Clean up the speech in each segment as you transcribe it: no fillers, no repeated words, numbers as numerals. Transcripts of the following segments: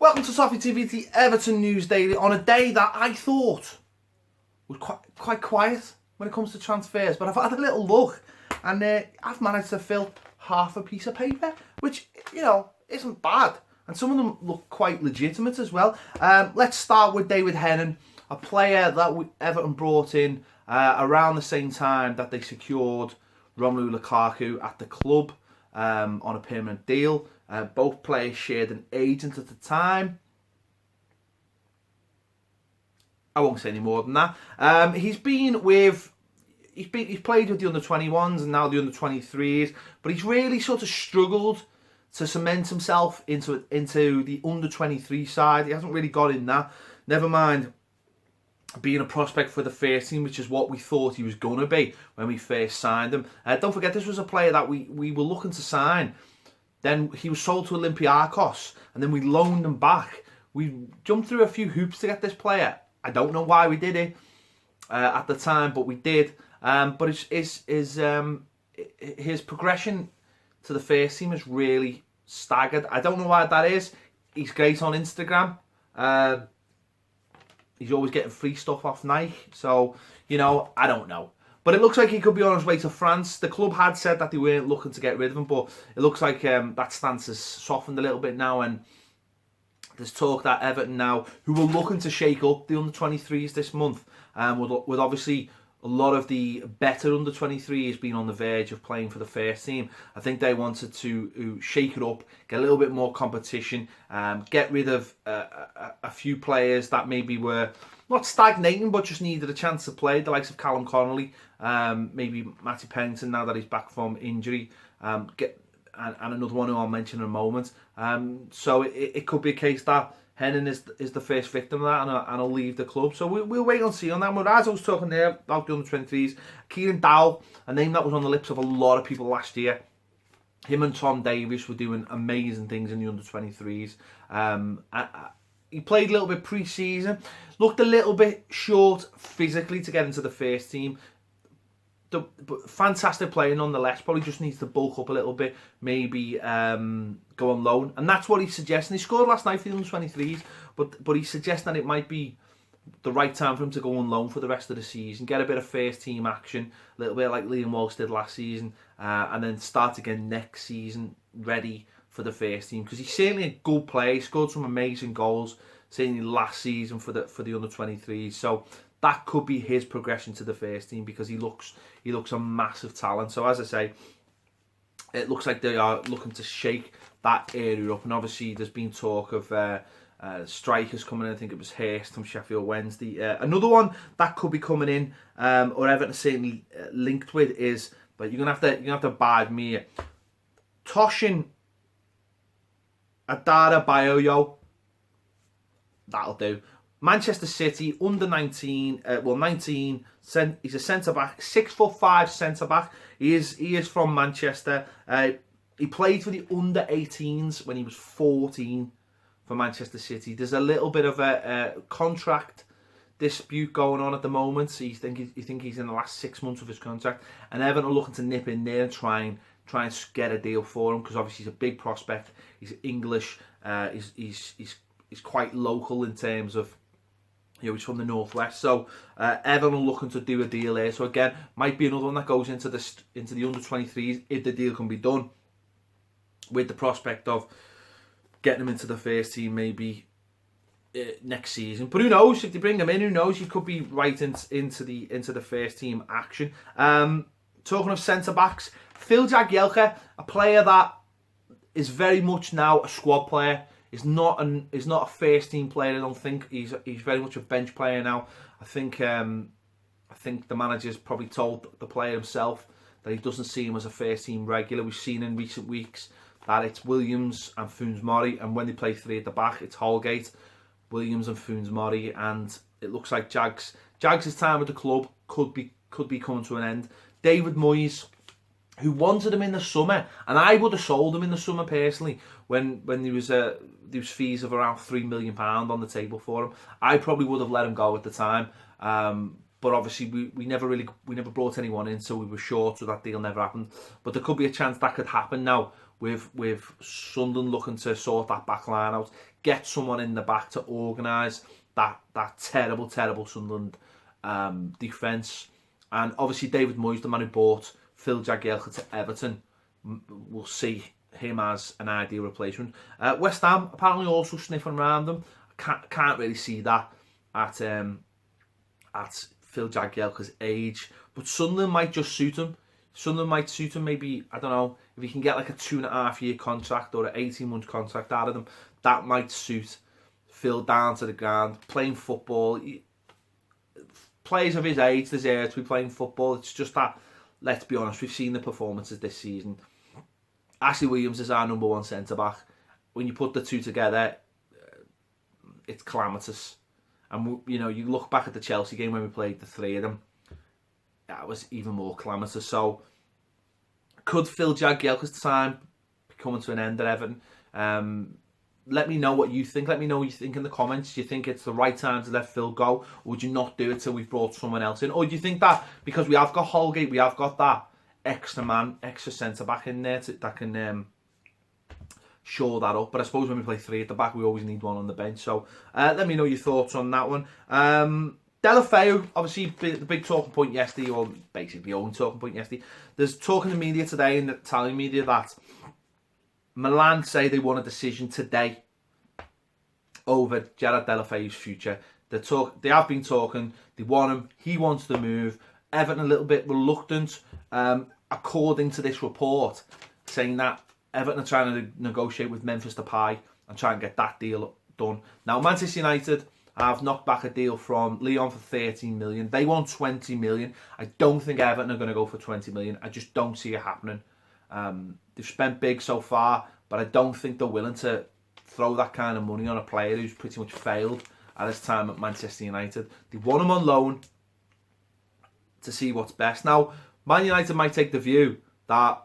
Welcome to Toffee TV, the Everton News Daily, on a day that I thought was quite quiet when it comes to transfers. But I've had a little look and I've managed to fill half a piece of paper, which, you know, isn't bad. And some of them look quite legitimate as well. Let's start with David Hannon, a player that Everton brought in around the same time that they secured Romelu Lukaku at the club on a permanent deal. Both players shared an agent at the time. I won't say any more than that. He's played with the under-21s and now the under-23s, but he's really sort of struggled to cement himself into the under-23 side. He hasn't really got in that. Never mind being a prospect for the first team, which is what we thought he was going to be when we first signed him. Don't forget, this was a player that we were looking to sign. Then he was sold to Olympiacos, and then we loaned him back. We jumped through a few hoops to get this player. I don't know why we did it at the time, but we did. But his progression to the first team is really staggered. I don't know why that is. He's great on Instagram. He's always getting free stuff off Nike. So, you know, I don't know. But it looks like he could be on his way to France. The club had said that they weren't looking to get rid of him, but it looks like that stance has softened a little bit now. And there's talk that Everton now, who were looking to shake up the under-23s this month, with obviously a lot of the better under-23s being on the verge of playing for the first team. I think they wanted to shake it up, get a little bit more competition, get rid of a few players that maybe were not stagnating but just needed a chance to play, the likes of Callum Connolly, maybe Matty Pennington now that he's back from injury, and another one who I'll mention in a moment. So it could be a case that Hannon is the first victim of that and I'll leave the club. So we'll wait and see on that. But as I was talking there about the under-23s, Kieran Dowell, a name that was on the lips of a lot of people last year. Him and Tom Davies were doing amazing things in the under-23s. He played a little bit pre-season, looked a little bit short physically to get into the first team. But fantastic player nonetheless. Probably just needs to bulk up a little bit, maybe go on loan, and that's what he's suggesting. He scored last night for the under-23s, but he's suggesting that it might be the right time for him to go on loan for the rest of the season, get a bit of first team action, a little bit like Liam Walsh did last season, and then start again next season ready for the first team, because he's certainly a good player. He scored some amazing goals certainly last season for the under-23s, so that could be his progression to the first team, because he looks a massive talent. So as I say, it looks like they are looking to shake that area up, and obviously there's been talk of strikers coming in. I think it was Hurst from Sheffield Wednesday. Another one that could be coming in, or Everton certainly linked with, is, but you're gonna have to abide me here, Toshin Adara Bayoyo. That'll do. Manchester City, under 19, 19. He's a centre back, 6'5" centre back. He is from Manchester. He played for the under 18s when he was 14 for Manchester City. There's a little bit of a contract dispute going on at the moment. So you think he's in the last 6 months of his contract, and Everton are looking to nip in there and try and get a deal for him, because obviously he's a big prospect. He's English. He's quite local in terms of, you know, he's from the northwest. So Everton are looking to do a deal there. So again, might be another one that goes into the under-23s if the deal can be done, with the prospect of getting him into the first team maybe next season. But who knows, if they bring him in, who knows, he could be right into the first team action. Talking of centre backs, Phil Jagielka, a player that is very much now a squad player. He's not a first team player. I don't think he's very much a bench player now. I think the manager's probably told the player himself that he doesn't see him as a first team regular. We've seen in recent weeks that it's Williams and Funes Mori, and when they play three at the back, it's Holgate, Williams and Funes Mori, and it looks like Jags' time with the club could be coming to an end. David Moyes, who wanted him in the summer, and I would have sold him in the summer personally, when there was fees of around £3 million on the table for him. I probably would have let him go at the time, but obviously we never brought anyone in, so we were short, so that deal never happened. But there could be a chance that could happen now with Sunderland looking to sort that back line out, get someone in the back to organise that terrible Sunderland defence. And obviously David Moyes, the man who bought Phil Jagielka to Everton, will see him as an ideal replacement. West Ham apparently also sniffing around them. Can't really see that at Phil Jagielka's age, but Sunderland might just suit him. Sunderland might suit him. Maybe, I don't know, if he can get like a 2.5-year contract or an 18-month contract out of them, that might suit Phil down to the ground, playing football. Players of his age deserve to be playing football. It's just that, let's be honest, we've seen the performances this season. Ashley Williams is our number 1 centre-back. When you put the two together, it's calamitous. And, you know, you look back at the Chelsea game when we played the three of them, that was even more calamitous. So, could Phil Jagielka's time be coming to an end at Everton? Let me know what you think. Let me know what you think in the comments. Do you think it's the right time to let Phil go? Or would you not do it till we've brought someone else in? Or do you think that because we have got Holgate, we have got that extra centre-back in there that can shore that up? But I suppose when we play 3 at the back, we always need one on the bench. So let me know your thoughts on that one. Delph, obviously the big talking point yesterday, or basically the only talking point yesterday. There's talk in the media today, in the Italian media, that Milan say they want a decision today over Gerard Delph's future. They have been talking. They want him. He wants to move. Everton a little bit reluctant, according to this report, saying that Everton are trying to negotiate with Memphis Depay and try and get that deal done. Now, Manchester United have knocked back a deal from Lyon for 13 million. They want 20 million. I don't think Everton are going to go for 20 million. I just don't see it happening. They've spent big so far, but I don't think they're willing to throw that kind of money on a player who's pretty much failed at his time at Manchester United. They want him on loan to see what's best. Now, Man United might take the view that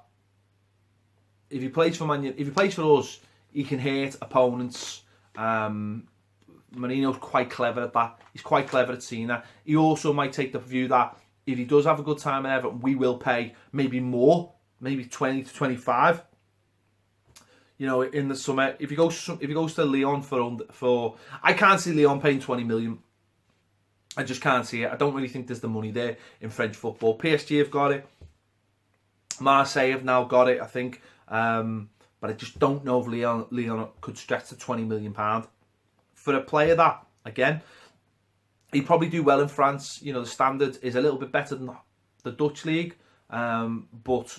if he plays for us, he can hurt opponents. Mourinho's quite clever at that. He's quite clever at seeing that. He also might take the view that if he does have a good time at Everton, we will pay maybe more, maybe 20 to 25. You know, in the summer, if he goes to Lyon for I can't see Lyon paying 20 million. I just can't see it. I don't really think there's the money there in French football. PSG have got it. Marseille have now got it, I think. But I just don't know if Lyon could stretch to £20 million. For a player that, again, he'd probably do well in France. You know, the standard is a little bit better than the Dutch league. But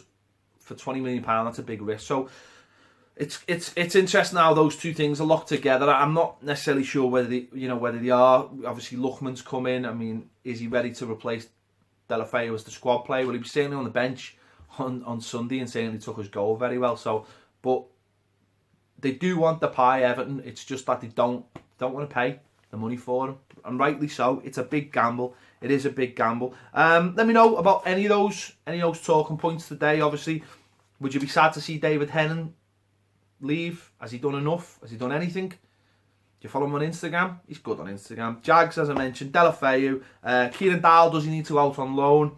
for £20 million, that's a big risk. So it's interesting how those two things are locked together. I'm not necessarily sure whether they are. Obviously, Luckman's come in. I mean, is he ready to replace Delph as the squad player? Well, he was certainly on the bench on Sunday and certainly took his goal very well. So, but they do want the pie, Everton. It's just that they don't want to pay the money for him, and rightly so. It's a big gamble. It is a big gamble. Let me know about any of those talking points today. Obviously, would you be sad to see David Hannon leave? Has he done enough? Has he done anything? Do you follow him on Instagram? He's good on Instagram. Jags, as I mentioned, Delph, Kieran Dowell, does he need to go out on loan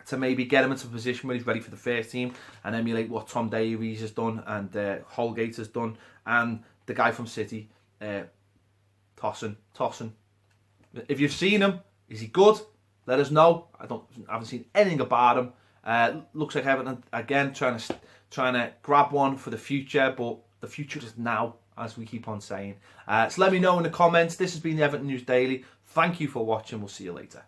to maybe get him into a position where he's ready for the first team and emulate what Tom Davies has done and Holgate has done, and the guy from City, Tosin. If you've seen him, is he good? Let us know. I haven't seen anything about him. Looks like Everton again trying to grab one for the future, but the future is now, as we keep on saying. So let me know in the comments. This has been the Everton News Daily. Thank you for watching. We'll see you later.